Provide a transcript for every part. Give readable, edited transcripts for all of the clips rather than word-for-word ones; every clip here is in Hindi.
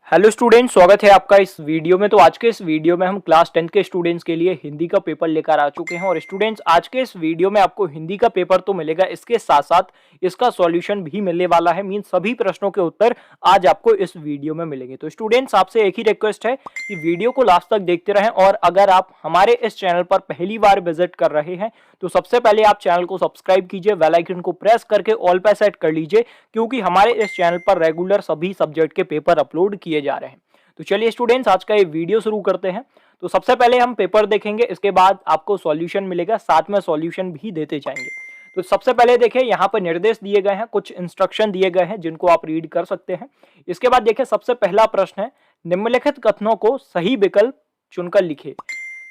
हेलो स्टूडेंट्स, स्वागत है आपका इस वीडियो में। तो आज के इस वीडियो में हम क्लास 10 के स्टूडेंट्स के लिए हिंदी का पेपर लेकर आ चुके हैं। और स्टूडेंट्स, आज के इस वीडियो में आपको हिंदी का पेपर तो मिलेगा, इसके साथ साथ इसका सॉल्यूशन भी मिलने वाला है। मीन सभी प्रश्नों के उत्तर आज आपको इस वीडियो में मिलेंगे। तो स्टूडेंट्स, आपसे एक ही रिक्वेस्ट है कि वीडियो को लास्ट तक देखते रहें। और अगर आप हमारे इस चैनल पर पहली बार विजिट कर रहे हैं तो सबसे पहले आप चैनल को सब्सक्राइब कीजिए, बेल आइकन को प्रेस करके ऑल पे सेट कर लीजिए, क्योंकि हमारे इस चैनल पर रेगुलर सभी सब्जेक्ट के पेपर अपलोड किए जा रहे हैं। तो चलिए स्टूडेंट्स, आज का ये वीडियो शुरू करते हैं। तो सबसे पहले हम पेपर देखेंगे, इसके बाद आपको सॉल्यूशन मिलेगा, साथ में सॉल्यूशन भी देते जाएंगे। तो सबसे पहले देखिए, यहाँ पर निर्देश दिए गए हैं, कुछ इंस्ट्रक्शन दिए गए हैं जिनको आप रीड कर सकते हैं। इसके बाद देखिए, सबसे पहला प्रश्न है, निम्नलिखित कथनों को सही विकल्प चुनकर लिखे।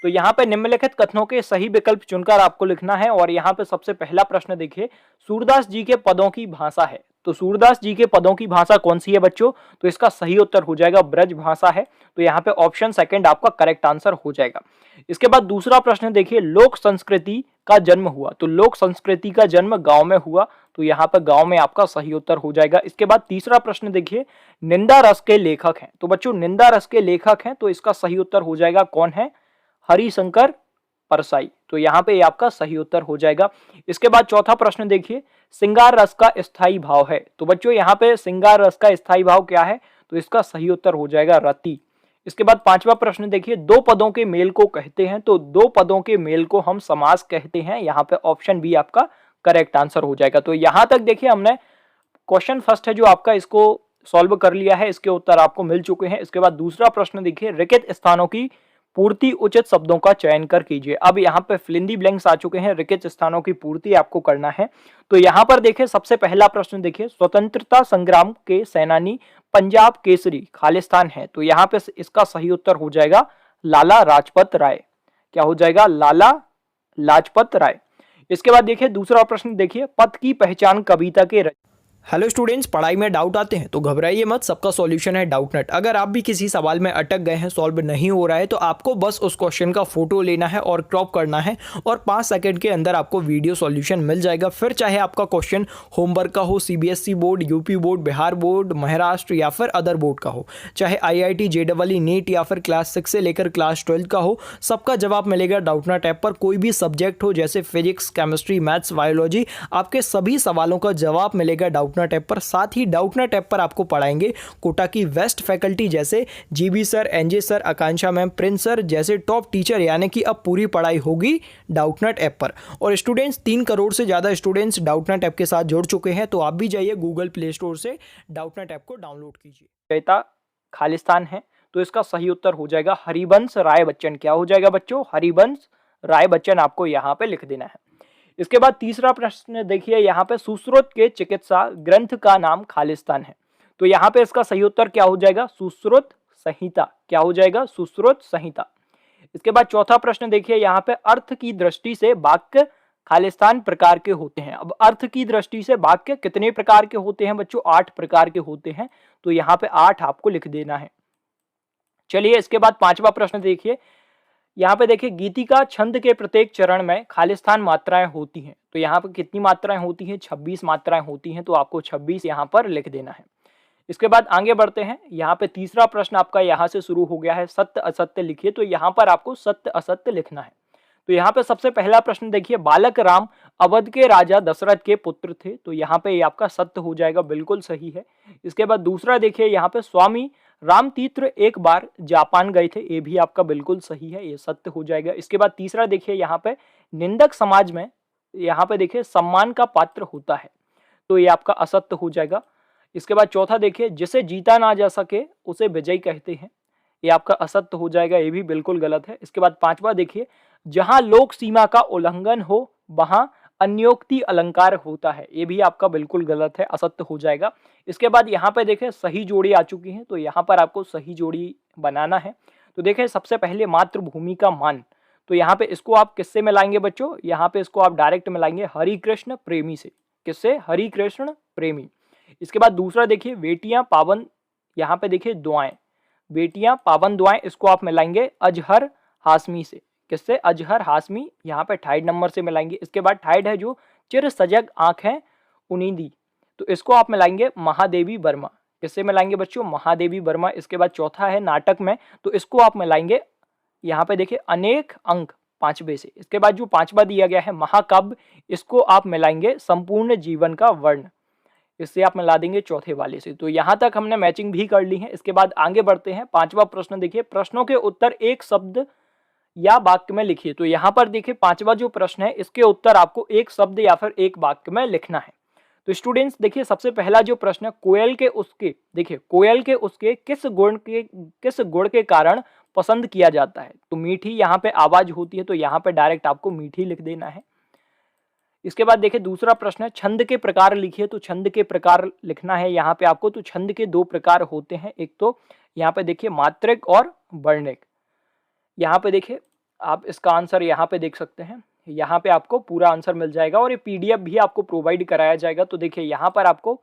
तो यहाँ पे निम्नलिखित कथनों के सही विकल्प चुनकर आपको लिखना है। और यहाँ पे सबसे पहला प्रश्न देखिए, सूरदास जी के पदों की भाषा है। तो सूरदास जी के पदों की भाषा कौन सी है बच्चों? तो इसका सही उत्तर हो जाएगा ब्रज भाषा है। तो यहाँ पे ऑप्शन सेकंड आपका करेक्ट आंसर हो जाएगा। इसके बाद दूसरा प्रश्न देखिए, लोक संस्कृति का जन्म हुआ। तो लोक संस्कृति का जन्म गांव में हुआ। तो यहाँ पे गांव में आपका सही उत्तर हो जाएगा। इसके बाद तीसरा प्रश्न देखिए, निंदा रस के लेखक हैं। तो बच्चों, निंदा रस के लेखक हैं, तो इसका सही उत्तर हो जाएगा कौन है? हरिशंकर परसाई। तो यहाँ पे आपका सही उत्तर हो जाएगा। इसके बाद चौथा प्रश्न देखिए, श्रृंगार रस का स्थायी भाव है। तो बच्चों, यहाँ पे श्रृंगार रस का स्थायी भाव क्या है? तो इसका सही उत्तर हो जाएगा रति। इसके बाद पांचवा प्रश्न देखिए, दो पदों के मेल को कहते हैं। तो दो पदों के मेल को हम समास कहते हैं। यहाँ पे ऑप्शन बी आपका करेक्ट आंसर हो जाएगा। तो यहाँ तक देखिए, हमने क्वेश्चन फर्स्ट है जो आपका, इसको सॉल्व कर लिया है, इसके उत्तर आपको मिल चुके हैं। इसके बाद दूसरा प्रश्न देखिए, रिक्त स्थानों की पूर्ति उचित शब्दों का चयन कर कीजिए। अब यहाँ पे फिल इन द ब्लैंक्स आ चुके हैं, रिक्त स्थानों की पूर्ति आपको करना है। तो यहाँ पर देखिए, सबसे पहला प्रश्न देखिए, स्वतंत्रता संग्राम के सेनानी पंजाब केसरी खालिस्तान है। तो यहाँ पे इसका सही उत्तर हो जाएगा लाला लाजपत राय। क्या हो जाएगा? लाला लाजपत राय। इसके बाद देखिए, दूसरा प्रश्न देखिए, पद की पहचान कविता के हेलो स्टूडेंट्स, पढ़ाई में डाउट आते हैं तो घबराइए मत, सबका सॉल्यूशन है डाउटनेट। अगर आप भी किसी सवाल में अटक गए हैं, सॉल्व नहीं हो रहा है, तो आपको बस उस क्वेश्चन का फोटो लेना है और क्रॉप करना है, और 5 सेकंड के अंदर आपको वीडियो सॉल्यूशन मिल जाएगा। फिर चाहे आपका क्वेश्चन होमवर्क का हो, CBSE board, UP board, Bihar board, Maharashtra या फिर अदर बोर्ड का हो, चाहे आईआईटी, जेईई, नीट या फिर क्लास 6 से लेकर क्लास 12 का हो, सबका जवाब मिलेगा डाउटनेट ऐप पर। कोई भी सब्जेक्ट हो, जैसे फिजिक्स, केमिस्ट्री, मैथ्स, बायोलॉजी, आपके सभी सवालों का जवाब मिलेगा डाउटनेट ऐप पर। साथ ही डाउटनेट ऐप पर आपको पढ़ाएंगे कोटा की बेस्ट फैकल्टी, जैसे जीबी सर, एनजे सर, आकांक्षा मैम, प्रिंस सर जैसे टॉप टीचर। यानी कि अब पूरी पढ़ाई होगी डाउटनेट ऐप पर। और स्टूडेंट्स, 3 करोड़ से ज़्यादा स्टूडेंट्स डाउटनेट ऐप के साथ जुड़ चुके हैं। तो आप भी जाइए गूगल प्ले स्टोर से डाउटनेट ऐप को डाउनलोड कीजिए। कहता खालिस्तान है, तो इसका सही उत्तर हो जाएगा हरिवंश राय बच्चन। क्या हो जाएगा बच्चों? हरिवंश राय बच्चन आपको यहाँ पे लिख देना है। इसके बाद तीसरा प्रश्न देखिए, यहाँ पे सुश्रुत के चिकित्सा ग्रंथ का नाम खालिस्तान है। तो यहाँ पे इसका सही उत्तर क्या हो जाएगा? सुश्रुत संहिता। क्या हो जाएगा? सुश्रुत संहिता। इसके बाद चौथा प्रश्न देखिए, यहाँ पे अर्थ की दृष्टि से वाक्य खालिस्तान प्रकार के होते हैं। अब अर्थ की दृष्टि से वाक्य कितने प्रकार के होते हैं बच्चों? 8 प्रकार के होते हैं। तो यहाँ पे 8 आपको लिख देना है। चलिए, इसके बाद पांचवा प्रश्न देखिए, यहाँ पे देखिए, गीतिका छंद के प्रत्येक चरण में खालिस्तान मात्राएं होती हैं। तो यहाँ पे कितनी मात्राएं होती हैं? 26 मात्राएं होती हैं। तो आपको 26 यहाँ पर लिख देना है। इसके बाद आगे बढ़ते हैं। यहाँ पे तीसरा प्रश्न आपका यहाँ से शुरू हो गया है, सत्य असत्य लिखिए। तो यहाँ पर आपको सत्य असत्य लिखना है। तो यहाँ पे सबसे पहला प्रश्न देखिए, बालक राम अवध के राजा दशरथ के पुत्र थे। तो यहाँ पे ये आपका सत्य हो जाएगा, बिल्कुल सही है। इसके बाद दूसरा देखिए, यहाँ पे स्वामी रामतीर्थ एक बार जापान गए थे। ये भी आपका बिल्कुल सही है, ये सत्य हो जाएगा। इसके बाद तीसरा देखिए, यहाँ पे निंदक समाज में यहाँ पे देखिए सम्मान का पात्र होता है। तो ये आपका असत्य हो जाएगा। इसके बाद चौथा देखिए, जिसे जीता ना जा सके उसे विजयी कहते हैं। ये आपका असत्य हो जाएगा, ये भी बिल्कुल गलत है। इसके बाद पांचवा देखिए, जहां लोक सीमा का उल्लंघन हो वहां अन्योक्ति अलंकार होता है। ये भी आपका बिल्कुल गलत है, असत्य हो जाएगा। इसके बाद यहाँ पे देखें, सही जोड़ी आ चुकी है। तो यहाँ पर आपको सही जोड़ी बनाना है। तो देखें, सबसे पहले मातृभूमि का मान। तो यहाँ पे इसको आप किससे मिलाएंगे बच्चों? यहाँ पे इसको आप डायरेक्ट मिलाएंगे हरि कृष्ण प्रेमी से। किससे? हरि कृष्ण प्रेमी। इसके बाद दूसरा देखिए, बेटियां पावन, यहाँ पे देखिए दुआएं, बेटियां पावन दुआएं, इसको आप मिलाएंगे अजहर हाशमी से। किससे? अजहर हाशमी। यहाँ पे 28 नंबर से मिलाएंगे। इसके बाद 28 है जो चिर सजग आंखें उनींदी, तो इसको आप मिलाएंगे महादेवी वर्मा। किससे मिलाएंगे बच्चों? महादेवी वर्मा। इसके बाद चौथा है नाटक में, तो इसको आप मिलाएंगे यहाँ पे देखिए अनेक अंक पांचवे से। इसके बाद जो पांचवा दिया गया है महाकाव्य, इसको आप मिलाएंगे संपूर्ण जीवन का वर्ण, इससे आप मिला देंगे चौथे वाले से। तो यहाँ तक हमने मैचिंग भी कर ली है। इसके बाद आगे बढ़ते हैं। पांचवा प्रश्न देखिए, प्रश्नों के उत्तर एक शब्द या वाक्य में लिखिए। तो यहाँ पर देखिए पांचवा जो प्रश्न है, इसके उत्तर आपको एक शब्द या फिर एक वाक्य में लिखना है। तो स्टूडेंट्स देखिए सबसे पहला जो प्रश्न है, कोयल के उसके, देखिए कोयल के उसके किस गुण के कारण पसंद किया जाता है? तो मीठी यहाँ पे आवाज होती है, तो यहाँ पे डायरेक्ट आपको मीठी लिख देना है। इसके बाद देखिए दूसरा प्रश्न है, छंद के प्रकार लिखिए। तो छंद के प्रकार लिखना है यहाँ पे आपको। तो छंद के दो प्रकार होते हैं, एक तो यहाँ पे देखिए मात्रिक और वर्णिक। यहाँ पे देखिए आप इसका आंसर यहाँ पे देख सकते हैं, यहाँ पे आपको पूरा आंसर मिल जाएगा और ये पीडीएफ भी आपको प्रोवाइड कराया जाएगा। तो देखिए यहाँ पर आपको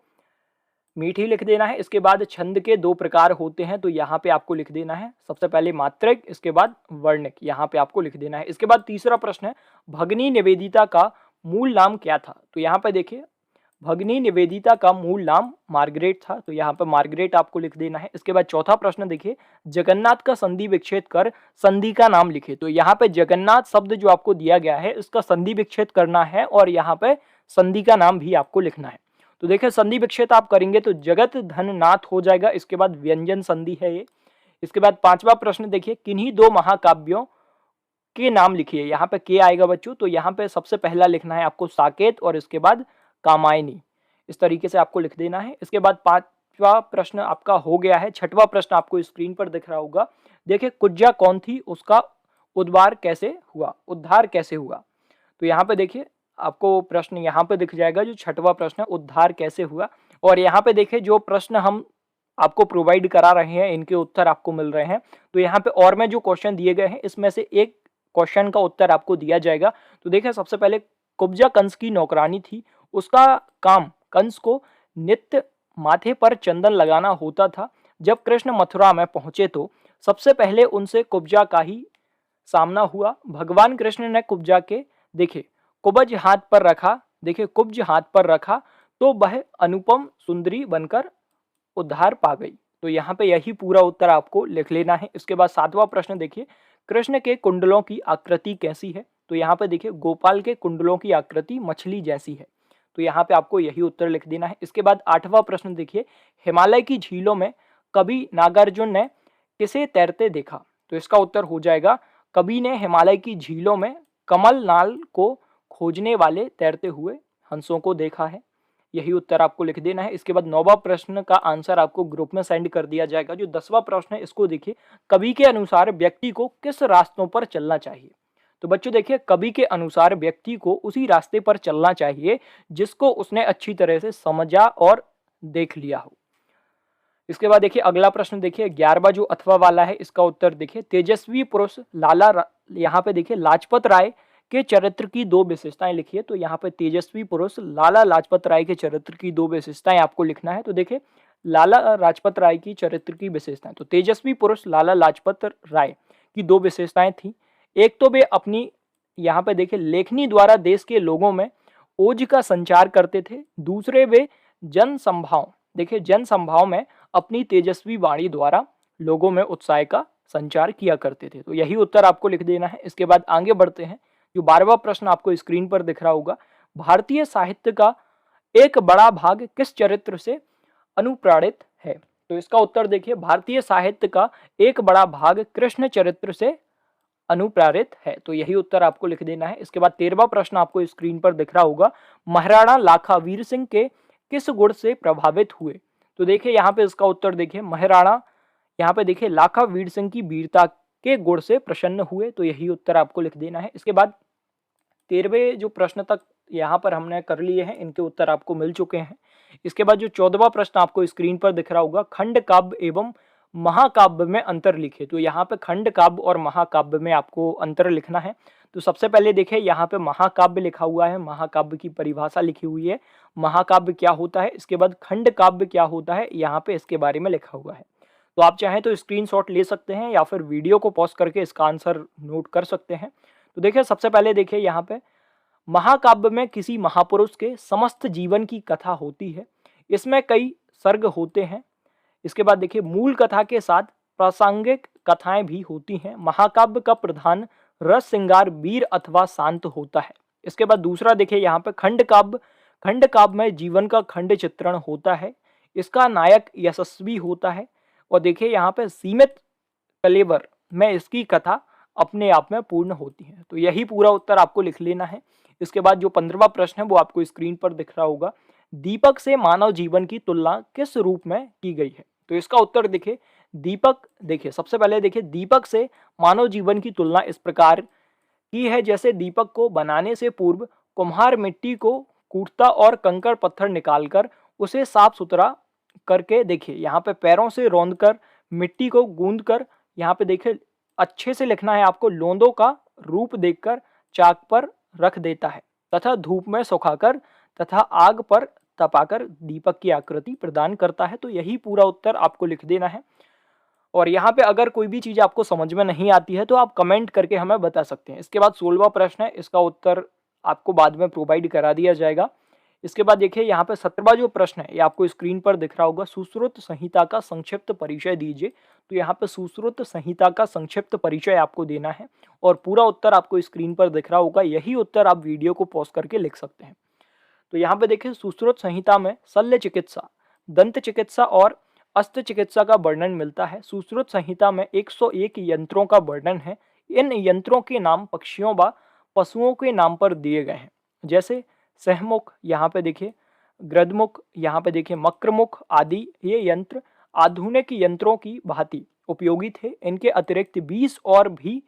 मीठी लिख देना है। इसके बाद छंद के दो प्रकार होते हैं, तो यहाँ पे आपको लिख देना है सबसे पहले मात्रिक, इसके बाद वर्णिक, यहाँ पे आपको लिख देना है। इसके बाद तीसरा प्रश्न है, भगिनी निवेदिता का मूल नाम क्या था? तो यहाँ पे देखिए भगिनी निवेदिता का मूल नाम मार्गरेट था, तो यहाँ पे मार्गरेट आपको लिख देना है। इसके बाद चौथा प्रश्न देखिए, जगन्नाथ का संधि विच्छेद कर संधि का नाम लिखे। तो यहाँ पे जगन्नाथ शब्द जो आपको दिया गया है, इसका संधि विच्छेद करना है और यहाँ पे संधि का नाम भी आपको लिखना है। तो देखिए संधि विच्छेद आप करेंगे तो जगत धन नाथ हो जाएगा। इसके बाद व्यंजन संधि है ये। इसके बाद पांचवा प्रश्न देखिए, किन्हीं दो महाकाव्यों के नाम लिखिए। यहाँ पे के आएगा बच्चों, तो यहाँ पे सबसे पहला लिखना है आपको साकेत और इसके बाद कामायनी, इस तरीके से आपको लिख देना है। इसके बाद पांचवा प्रश्न आपका हो गया है। छठवां प्रश्न आपको स्क्रीन पर दिख रहा होगा। देखिए कुज्जा कौन थी, उसका उद्धार कैसे हुआ? तो यहाँ पे देखिए आपको प्रश्न यहाँ पे दिख जाएगा, जो छठवां प्रश्न है उद्धार कैसे हुआ। और यहाँ पे देखिए जो प्रश्न हम आपको प्रोवाइड करा रहे हैं, इनके उत्तर आपको मिल रहे हैं। तो यहाँ पे और में जो क्वेश्चन दिए गए हैं, इसमें से एक क्वेश्चन का उत्तर आपको दिया जाएगा। तो देखिए सबसे पहले, कुब्जा कंस की नौकरानी थी, उसका काम कंस को नित्य माथे पर चंदन लगाना होता था। जब कृष्ण मथुरा में पहुंचे तो सबसे पहले उनसे कुब्जा का ही सामना हुआ। भगवान कृष्ण ने कुब्जा के कुब्ज हाथ पर रखा तो वह अनुपम सुंदरी बनकर उद्धार पा गई। तो यहाँ पे यही पूरा उत्तर आपको लिख लेना है। इसके बाद सातवां प्रश्न देखिए, कृष्ण के कुंडलों की आकृति कैसी है? तो यहाँ पे देखिए गोपाल के कुंडलों की आकृति मछली जैसी है, तो यहाँ पे आपको यही उत्तर लिख देना है। इसके बाद आठवां प्रश्न देखिए, हिमालय की झीलों में कवि नागार्जुन ने किसे तैरते देखा? तो इसका उत्तर हो जाएगा, कवि ने हिमालय की झीलों में कमल नाल को खोजने वाले तैरते हुए हंसों को देखा है, यही उत्तर आपको लिख देना है। इसके बाद नौवां प्रश्न का आंसर आपको ग्रुप में सेंड कर दिया जाएगा। जो 10वां प्रश्न है इसको देखिए, कवि के अनुसार व्यक्ति को किस रास्तों पर चलना चाहिए? तो बच्चों देखिए कवि के अनुसार व्यक्ति को उसी रास्ते पर चलना चाहिए जिसको उसने अच्छी तरह से समझा और देख लिया हो। इसके बाद देखिए अगला प्रश्न देखिए, 11वां जो अथवा वाला है, इसका उत्तर देखिए, तेजस्वी पुरुष यहाँ पे देखिए लाजपत राय के चरित्र की दो विशेषताएं लिखिए। तो यहाँ पे तेजस्वी पुरुष लाला लाजपत राय के चरित्र की दो विशेषताएं आपको लिखना है। तो देखिए लाला लाजपत राय की चरित्र की विशेषताएं, तो तेजस्वी पुरुष लाला लाजपत राय की दो विशेषताएं थी। एक तो वे अपनी यहाँ पे देखिए लेखनी द्वारा देश के लोगों में ओज का संचार करते थे। दूसरे वे जन संभाव में अपनी तेजस्वी वाणी द्वारा लोगों में उत्साह का संचार किया करते थे। तो यही उत्तर आपको लिख देना है। इसके बाद आगे बढ़ते हैं। जो 12वां प्रश्न आपको स्क्रीन पर दिख रहा होगा, भारतीय साहित्य का एक बड़ा भाग किस चरित्र से अनुप्राणित है? तो इसका उत्तर देखिए, भारतीय साहित्य का एक बड़ा भाग कृष्ण चरित्र से अनुप्राणित है। तो यही उत्तर आपको लिख देना है। इसके बाद 13वां प्रश्न आपको स्क्रीन पर दिख रहा होगा, महाराणा लाखा वीर सिंह के किस गुण से प्रभावित हुए? तो देखिए यहाँ पे इसका उत्तर देखिए, महाराणा यहाँ पे देखिए लाखा वीर सिंह की वीरता के गुण से प्रसन्न हुए। तो यही उत्तर आपको लिख देना है। इसके बाद 13वें जो प्रश्न तक यहाँ पर हमने कर लिए हैं, इनके उत्तर आपको मिल चुके हैं। इसके बाद जो 14वां प्रश्न आपको स्क्रीन पर दिख रहा होगा, खंड काव्य एवं महाकाव्य में अंतर लिखे। तो यहाँ पे खंड काव्य और महाकाव्य में आपको अंतर लिखना है। तो सबसे पहले देखिए यहाँ पे महाकाव्य लिखा हुआ है, महाकाव्य की परिभाषा लिखी हुई है, महाकाव्य क्या होता है। इसके बाद खंड काव्य क्या होता है, यहाँ पे इसके बारे में लिखा हुआ है। तो आप चाहें तो स्क्रीनशॉट ले सकते हैं या फिर वीडियो को पॉज करके इसका आंसर नोट कर सकते हैं। तो देखिए सबसे पहले देखिए यहाँ पे महाकाव्य में किसी महापुरुष के समस्त जीवन की कथा होती है। इसमें कई सर्ग होते हैं। इसके बाद देखिए मूल कथा के साथ प्रासंगिक कथाएं भी होती हैं। महाकाव्य का प्रधान रस श्रृंगार वीर अथवा शांत होता है। इसके बाद दूसरा देखिए यहाँ पे खंड काव्य में जीवन का खंड चित्रण होता है। इसका नायक यशस्वी होता है। और देखिए यहाँ पे सीमित कलेवर में इसकी कथा अपने आप में पूर्ण होती है। तो यही पूरा उत्तर आपको लिख लेना है। इसके बाद जो 15वां प्रश्न है वो आपको स्क्रीन पर दिख रहा होगा। दीपक से मानव जीवन की तुलना किस रूप में की गई है? तो इसका उत्तर देखिए सबसे पहले देखिए दीपक से मानव जीवन की तुलना इस प्रकार की है जैसे दीपक को बनाने से पूर्व कुम्हार मिट्टी को कूटता और कंकड़ पत्थर निकालकर उसे साफ सुथरा करके देखिए यहाँ पे पैरों से रौंदकर मिट्टी को गूंद कर यहाँ पे देखिए अच्छे से लिखना है आपको, लोंदों का रूप देखकर चाक पर रख देता है तथा धूप में सुखाकर तथा आग पर तपाकर दीपक की आकृति प्रदान करता है। तो यही पूरा उत्तर आपको लिख देना है। और यहाँ पे अगर कोई भी चीज़ आपको समझ में नहीं आती है तो आप कमेंट करके हमें बता सकते हैं। इसके बाद 16वां प्रश्न है, इसका उत्तर आपको बाद में प्रोवाइड करा दिया जाएगा। इसके बाद देखिए यहाँ पे 17वां जो प्रश्न है ये आपको स्क्रीन पर दिख रहा होगा। सुश्रुत संहिता का संक्षिप्त परिचय दीजिए। तो यहाँ पे सुश्रुत संहिता का संक्षिप्त परिचय आपको देना है और पूरा उत्तर आपको स्क्रीन पर दिख रहा होगा। यही उत्तर आप वीडियो को पॉज करके लिख सकते हैं। तो यहाँ पे देखिए सुश्रुत संहिता में शल्य चिकित्सा, दंत चिकित्सा और अस्त्र चिकित्सा का वर्णन मिलता है। सुश्रुत संहिता में 101 यंत्रों का वर्णन है। इन यंत्रों के नाम पक्षियों व पशुओं के नाम पर दिए गए हैं, जैसे सहमुख, यहाँ पे देखिए गृदमुख, यहाँ पे देखिए मक्रमुख आदि। ये यंत्र आधुनिक यंत्रों की भांति उपयोगी थे। इनके अतिरिक्त 20 और भी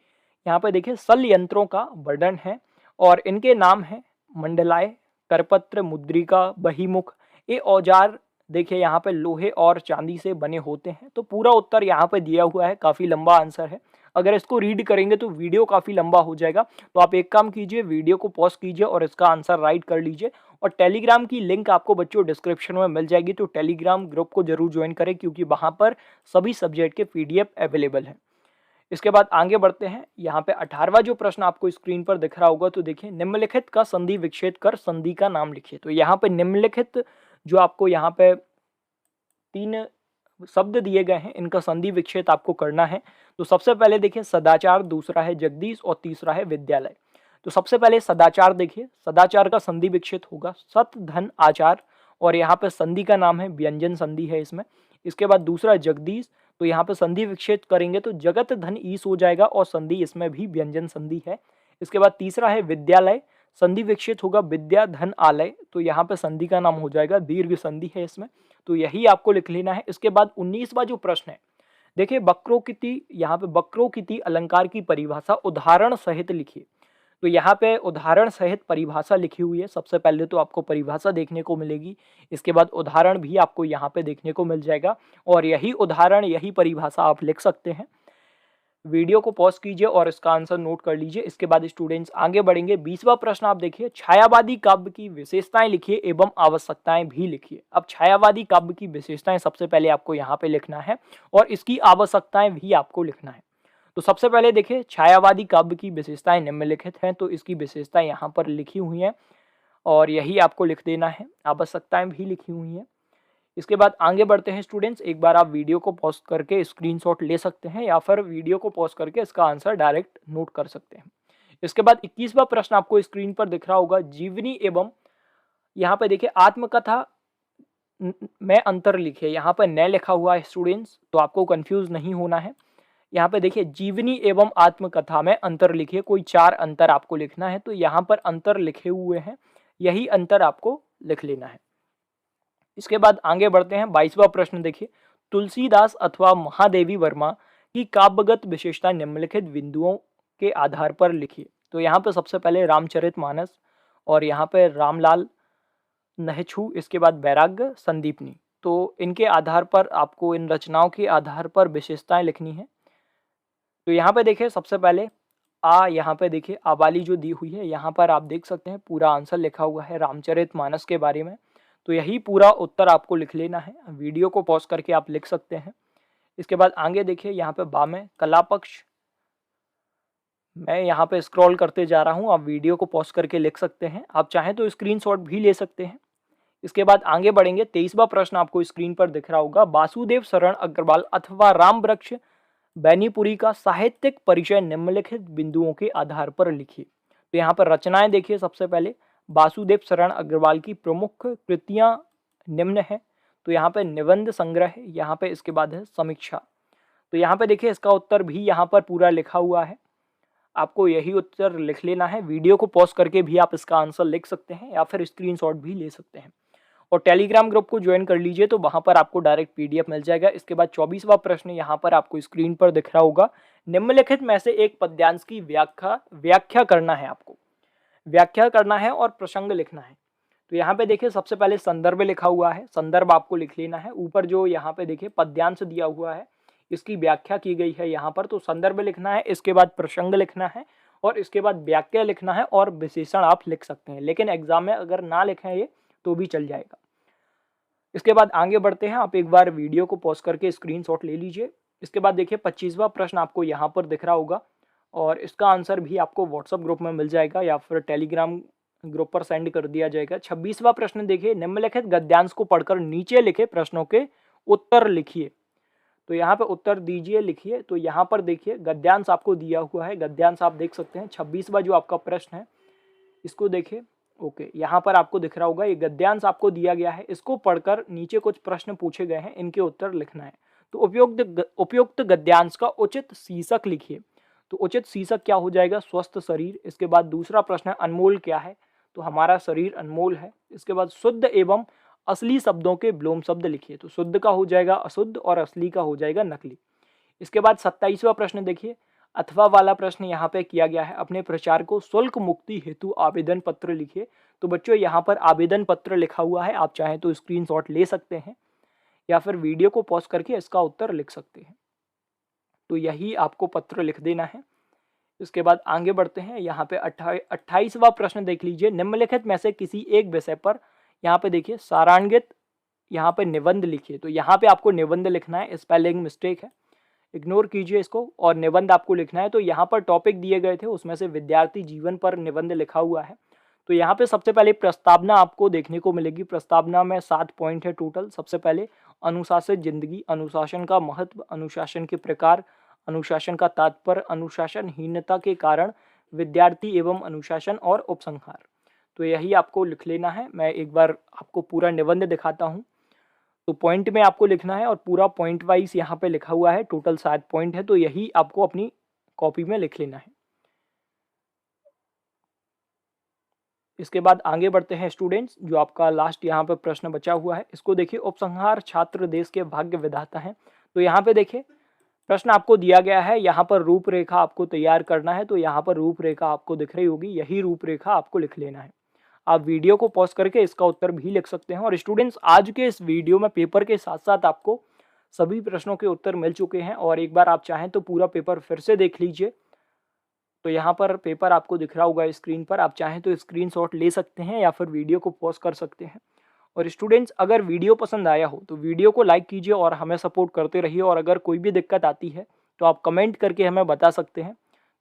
यहाँ पे देखिए शल्य यंत्रों का वर्णन है और इनके नाम है मंडलाय, करपत्र, मुद्रिका, बहिमुख। ये औजार देखिए यहाँ पे लोहे और चांदी से बने होते हैं। तो पूरा उत्तर यहाँ पे दिया हुआ है, काफ़ी लंबा आंसर है। अगर इसको रीड करेंगे तो वीडियो काफ़ी लंबा हो जाएगा। तो आप एक काम कीजिए, वीडियो को पॉज कीजिए और इसका आंसर राइट कर लीजिए। और टेलीग्राम की लिंक आपको बच्चों डिस्क्रिप्शन में मिल जाएगी, तो टेलीग्राम ग्रुप को जरूर ज्वाइन करें क्योंकि वहाँ पर सभी सब्जेक्ट के PDF अवेलेबल हैं। इसके बाद आगे बढ़ते हैं। यहाँ पे 18वां जो प्रश्न आपको स्क्रीन पर दिख रहा होगा। तो देखिए निम्नलिखित का संधि विच्छेद कर संधि का नाम लिखिए। तो यहाँ पे निम्नलिखित जो आपको यहाँ पे 3 शब्द दिए गए हैं, इनका संधि विच्छेद आपको करना है। तो सबसे पहले देखिए सदाचार, दूसरा है जगदीश और तीसरा है विद्यालय। तो सबसे पहले सदाचार देखिए, सदाचार का संधि विच्छेद होगा सत धन आचार और यहाँ पे संधि का नाम है व्यंजन संधि है इसमें। इसके बाद दूसरा जगदीश, तो यहाँ पे संधि विच्छेद करेंगे तो जगत धन ईस हो जाएगा और संधि इसमें भी व्यंजन संधि है। इसके बाद तीसरा है विद्यालय, संधि विच्छेद होगा विद्या धन आलय, तो यहाँ पे संधि का नाम हो जाएगा दीर्घ संधि है इसमें। तो यही आपको लिख लेना है। इसके बाद 19वां जो प्रश्न है देखिए वक्रोक्ति, यहाँ पे वक्रोक्ति अलंकार की परिभाषा उदाहरण सहित लिखिए। तो यहाँ पे उदाहरण सहित परिभाषा लिखी हुई है। सबसे पहले तो आपको परिभाषा देखने को मिलेगी, इसके बाद उदाहरण भी आपको यहाँ पे देखने को मिल जाएगा और यही उदाहरण यही परिभाषा आप लिख सकते हैं। वीडियो को पॉज कीजिए और इसका आंसर नोट कर लीजिए। इसके बाद स्टूडेंट्स आगे बढ़ेंगे। 20वां प्रश्न आप देखिए, छायावादी काव्य की विशेषताएं लिखिए एवं आवश्यकताएं भी लिखिए। अब छायावादी काव्य की विशेषताएं सबसे पहले आपको यहाँ पे लिखना है और इसकी आवश्यकताएं भी आपको लिखना है। तो सबसे पहले देखिए छायावादी काव्य की विशेषताएं निम्नलिखित हैं, तो इसकी विशेषताएं यहाँ पर लिखी हुई हैं और यही आपको लिख देना है। आवश्यकताएं भी लिखी हुई हैं। इसके बाद आगे बढ़ते हैं स्टूडेंट्स। एक बार आप वीडियो को पॉज करके स्क्रीनशॉट ले सकते हैं या फिर वीडियो को पॉज करके इसका आंसर डायरेक्ट नोट कर सकते हैं। इसके बाद 21वां प्रश्न आपको स्क्रीन पर दिख रहा होगा, जीवनी एवं यहाँ पे देखिए आत्मकथा में अंतर लिखिए। यहाँ पर न लिखा हुआ है स्टूडेंट्स, तो आपको कंफ्यूज नहीं होना है। यहाँ पे देखिए जीवनी एवं आत्मकथा में अंतर लिखिए। कोई 4 अंतर आपको लिखना है, तो यहाँ पर अंतर लिखे हुए हैं, यही अंतर आपको लिख लेना है। इसके बाद आगे बढ़ते हैं। 22वां प्रश्न देखिए, तुलसीदास अथवा महादेवी वर्मा की काव्यगत विशेषता निम्नलिखित बिंदुओं के आधार पर लिखिए। तो यहाँ पे सबसे पहले रामचरितमानस और यहाँ पे रामलाल नहछू, इसके बाद वैराग्य संदीपनी। तो इनके आधार पर आपको इन रचनाओं के आधार पर विशेषताएं लिखनी है। तो यहाँ पे देखिए सबसे पहले यहाँ पे देखिए आ वाली जो दी हुई है, यहाँ पर आप देख सकते हैं पूरा आंसर लिखा हुआ है रामचरितमानस के बारे में। तो यही पूरा उत्तर आपको लिख लेना है। वीडियो को पॉज करके आप लिख सकते हैं। इसके बाद आगे देखिए यहाँ पे बा में कला पक्ष, मैं यहाँ पे स्क्रॉल करते जा रहा हूँ, आप वीडियो को पॉज करके लिख सकते हैं। आप चाहें तो स्क्रीनशॉट भी ले सकते हैं। इसके बाद आगे बढ़ेंगे। 23वां प्रश्न आपको स्क्रीन पर दिख रहा होगा, वासुदेव शरण अग्रवाल अथवा रामवृक्ष बैनीपुरी का साहित्यिक परिचय निम्नलिखित बिंदुओं के आधार पर लिखिए। तो यहाँ पर रचनाएं देखिए। सबसे पहले वासुदेव शरण अग्रवाल की प्रमुख कृतियां निम्न है। तो यहाँ पे निबंध संग्रह है, यहाँ पे इसके बाद है समीक्षा। तो यहाँ पे देखिए इसका उत्तर भी यहाँ पर पूरा लिखा हुआ है, आपको यही उत्तर लिख लेना है। वीडियो को पॉज करके भी आप इसका आंसर लिख सकते हैं या फिर स्क्रीनशॉट भी ले सकते हैं। और टेलीग्राम ग्रुप को ज्वाइन कर लीजिए, तो वहां पर आपको डायरेक्ट पीडीएफ मिल जाएगा। इसके बाद 24वां प्रश्न यहाँ पर आपको स्क्रीन पर दिख रहा होगा, निम्नलिखित में से एक पद्यांश की व्याख्या करना है। आपको व्याख्या करना है और प्रसंग लिखना है। तो यहाँ पे देखिए सबसे पहले संदर्भ लिखा हुआ है, संदर्भ आपको लिख लेना है। ऊपर जो यहाँ पे देखिए पद्यांश दिया हुआ है, इसकी व्याख्या की गई है यहाँ पर, तो संदर्भ लिखना है। इसके बाद प्रसंग लिखना है और इसके बाद वाक्य लिखना है और विशेषण आप लिख सकते हैं, लेकिन एग्जाम में अगर ना लिखें ये तो भी चल जाएगा। इसके बाद आगे बढ़ते हैं। आप एक बार वीडियो को पॉज करके स्क्रीनशॉट ले लीजिए। इसके बाद देखिए 25वां प्रश्न आपको यहाँ पर दिख रहा होगा और इसका आंसर भी आपको व्हाट्सएप ग्रुप में मिल जाएगा या फिर टेलीग्राम ग्रुप पर सेंड कर दिया जाएगा। 26वां प्रश्न देखिए, निम्नलिखित गद्यांश को पढ़कर नीचे लिखे प्रश्नों के उत्तर लिखिए। तो यहाँ पे उत्तर दीजिए, लिखिए। तो यहाँ पर देखिए गद्यांश आपको दिया हुआ है, गद्यांश आप देख सकते हैं। 26वां जो आपका प्रश्न है इसको देखिए। ओके, यहाँ पर आपको दिख रहा होगा ये गद्यांश आपको दिया गया है, इसको पढ़कर नीचे कुछ प्रश्न पूछे गए हैं, इनके उत्तर लिखना है। तो उपयुक्त गद्यांश का उचित शीर्षक लिखिए। तो उचित शीर्षक क्या हो जाएगा, स्वस्थ शरीर। इसके बाद दूसरा प्रश्न है अनमोल क्या है, तो हमारा शरीर अनमोल है। इसके बाद शुद्ध एवं असली शब्दों के विलोम शब्द लिखिए। तो शुद्ध का हो जाएगा अशुद्ध और असली का हो जाएगा नकली। इसके बाद 27वां प्रश्न देखिए, अथवा वाला प्रश्न यहाँ पे किया गया है, अपने प्रचार को शुल्क मुक्ति हेतु आवेदन पत्र लिखिए। तो बच्चों यहाँ पर आवेदन पत्र लिखा हुआ है, आप चाहें तो स्क्रीनशॉट ले सकते हैं या फिर वीडियो को पॉज करके इसका उत्तर लिख सकते हैं। तो यही आपको पत्र लिख देना है। इसके बाद आगे बढ़ते हैं। यहाँ पे 28वां प्रश्न देख लीजिए, निम्नलिखित में से किसी एक विषय पर यहाँ पे देखिए सारांशित यहाँ पे निबंध लिखिए। तो यहाँ पे आपको निबंध लिखना है, स्पेलिंग मिस्टेक है, इग्नोर कीजिए इसको। और निबंध आपको लिखना है। तो यहाँ पर टॉपिक दिए गए थे, उसमें से विद्यार्थी जीवन पर निबंध लिखा हुआ है। तो यहाँ पे सबसे पहले प्रस्तावना आपको देखने को मिलेगी। प्रस्तावना में 7 पॉइंट है टोटल। सबसे पहले अनुशासित जिंदगी, अनुशासन का महत्व, अनुशासन के प्रकार, अनुशासन का तात्पर्य, अनुशासनहीनता के कारण, विद्यार्थी एवं अनुशासन और उपसंहार। तो यही आपको लिख लेना है। मैं एक बार आपको पूरा निबंध दिखाता हूँ। तो पॉइंट में आपको लिखना है और पूरा पॉइंट वाइज यहाँ पे लिखा हुआ है, टोटल 7 पॉइंट है। तो यही आपको अपनी कॉपी में लिख लेना है। इसके बाद आगे बढ़ते हैं स्टूडेंट्स। जो आपका लास्ट यहाँ पे प्रश्न बचा हुआ है इसको देखिए, उपसंहार छात्र देश के भाग्य विधाता हैं। तो यहाँ पे देखिए प्रश्न आपको दिया गया है, यहाँ पर रूपरेखा आपको तैयार करना है। तो यहाँ पर रूपरेखा आपको दिख रही होगी, यही रूपरेखा आपको लिख लेना है। आप वीडियो को पॉज करके इसका उत्तर भी लिख सकते हैं। और स्टूडेंट्स आज के इस वीडियो में पेपर के साथ साथ आपको सभी प्रश्नों के उत्तर मिल चुके हैं। और एक बार आप चाहें तो पूरा पेपर फिर से देख लीजिए। तो यहाँ पर पेपर आपको दिख रहा होगा स्क्रीन पर, आप चाहें तो स्क्रीनशॉट ले सकते हैं या फिर वीडियो को पॉज कर सकते हैं। और स्टूडेंट्स अगर वीडियो पसंद आया हो तो वीडियो को लाइक कीजिए और हमें सपोर्ट करते रहिए। और अगर कोई भी दिक्कत आती है तो आप कमेंट करके हमें बता सकते हैं।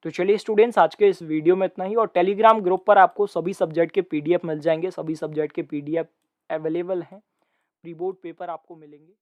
तो चलिए स्टूडेंट्स आज के इस वीडियो में इतना ही। और टेलीग्राम ग्रुप पर आपको सभी सब्जेक्ट के पीडीएफ मिल जाएंगे, सभी सब्जेक्ट के पीडीएफ अवेलेबल हैं, प्री बोर्ड पेपर आपको मिलेंगे।